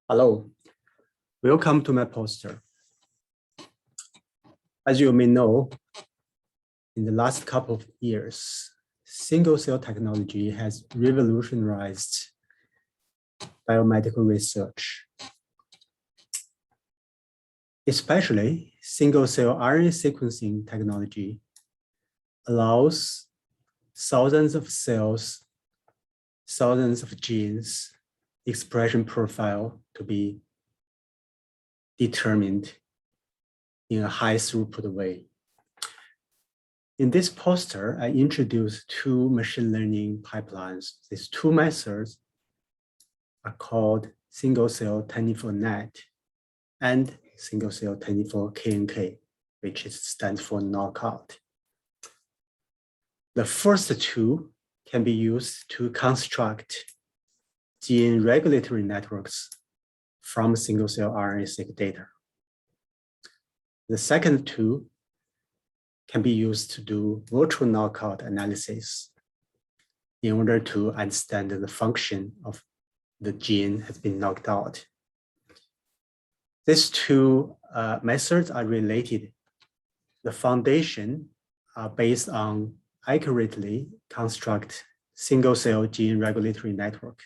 Hello, welcome to my poster. As you may know, in the last couple of years, single-cell technology has revolutionized biomedical research. Especially single-cell RNA sequencing technology allows thousands of cells, thousands of genes, expression profile to be determined in a high throughput way. In this poster, I introduce two machine learning pipelines. These two methods are called single-cell 24-NET and single-cell 24-KNK, which stands for knockout. The first two can be used to construct gene regulatory networks from single-cell RNA-seq data. The second two can be used to do virtual knockout analysis in order to understand the function of the gene has been knocked out. These two methods are related. The foundation are based on accurately construct single-cell gene regulatory network.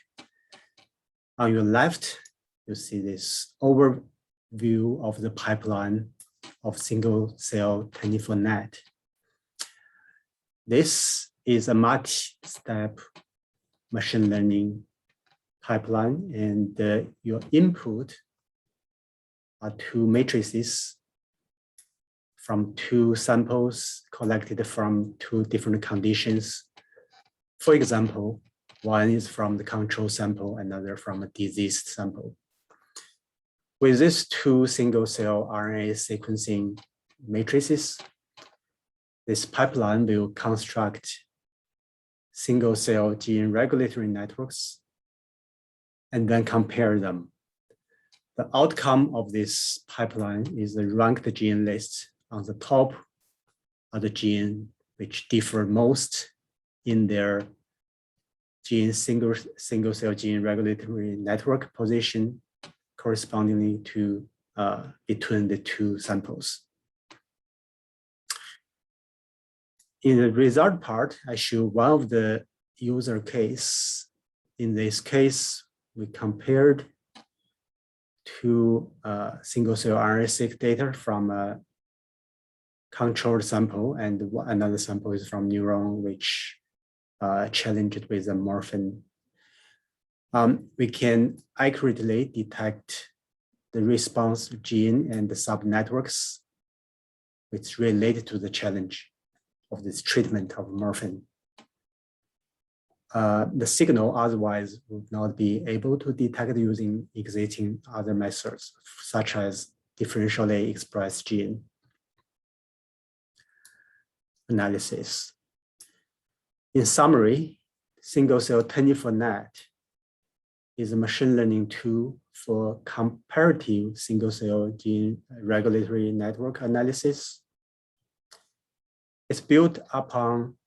On your left, you see this overview of the pipeline of single-cell 24-NET. This is a multi-step machine learning pipeline, and your input are two matrices from two samples collected from two different conditions. For example, one is from the control sample, another from a diseased sample. With these two single-cell RNA sequencing matrices, this pipeline will construct single-cell gene regulatory networks and then compare them. The outcome of this pipeline is the ranked gene list. On the top are the genes which differ most in their single-cell gene regulatory network position correspondingly to between the two samples. In the result part, I show one of the user case. In this case, we compared two single-cell RNA-seq data from a controlled sample, and another sample is from neuron, which challenged with a morphine. We can accurately detect the response gene and the subnetworks which related to the challenge of this treatment of morphine. The signal otherwise would not be able to detect using existing other methods, such as differentially expressed gene analysis. In summary, single-cell 24-NET is a machine learning tool for comparative single-cell gene regulatory network analysis. It's built upon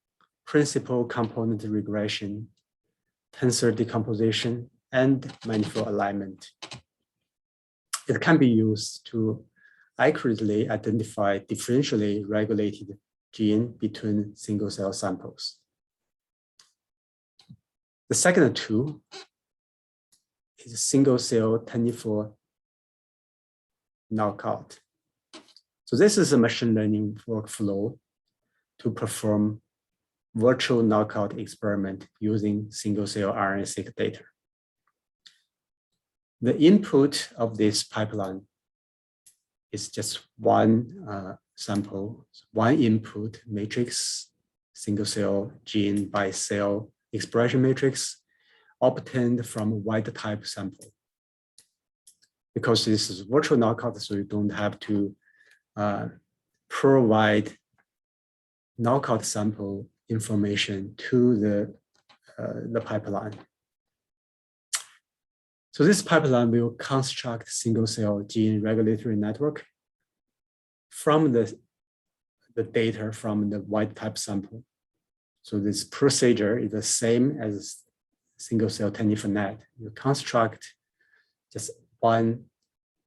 principal component regression, tensor decomposition, and manifold alignment. It can be used to accurately identify differentially regulated gene between single-cell samples. The second tool is a single-cell 24 knockout. So this is a machine learning workflow to perform virtual knockout experiment using single-cell RNA-seq data. The input of this pipeline is just one sample, one input matrix, single-cell gene by cell expression matrix obtained from a wild type sample. Because this is virtual knockout, so you don't have to provide knockout sample information to the pipeline. So this pipeline will construct single-cell gene regulatory network from the data from the wild type sample. So this procedure is the same as single-cell 24-NET. You construct just one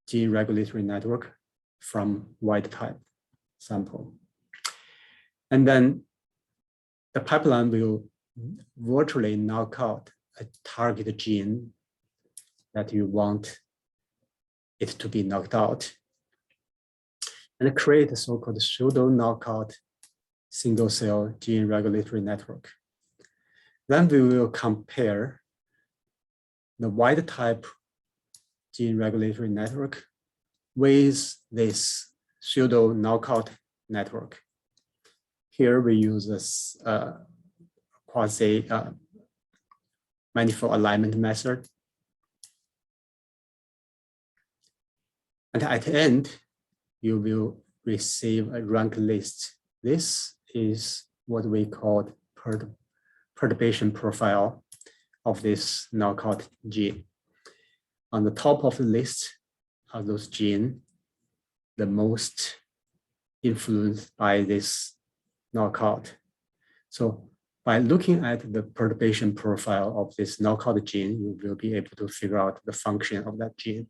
gene regulatory network from wild type sample. And then the pipeline will virtually knock out a target gene that you want it to be knocked out, and create a so-called pseudo knockout single cell gene regulatory network. Then we will compare the wild type gene regulatory network with this pseudo knockout network. Here we use this quasi manifold alignment method. And at the end, you will receive a rank list. This is what we call perturbation profile of this knockout gene. On the top of the list are those genes the most influenced by this knockout. So by looking at the perturbation profile of this knockout gene, you will be able to figure out the function of that gene.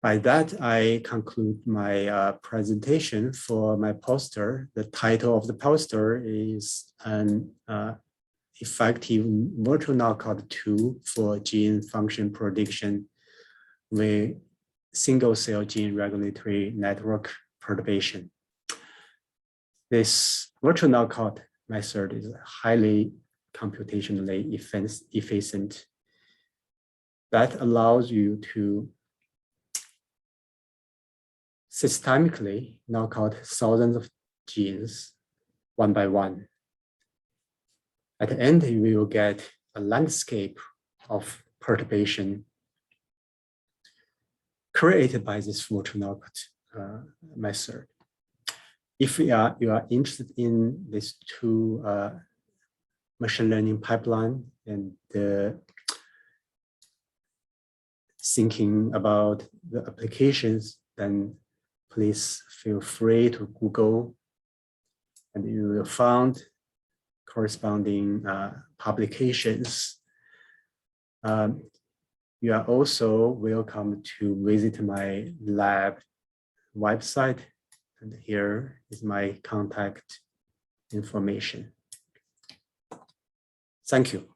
By that, I conclude my presentation for my poster. The title of the poster is an effective virtual knockout tool for gene function prediction with single cell gene regulatory network perturbation. This virtual knockout method is highly computationally efficient. That allows you to systemically knock out thousands of genes one by one. At the end, you will get a landscape of perturbation created by this virtual knockout method. If you are interested in these two machine learning pipeline and thinking about the applications, then please feel free to Google, and you will find corresponding publications. You are also welcome to visit my lab website, and here is my contact information. Thank you.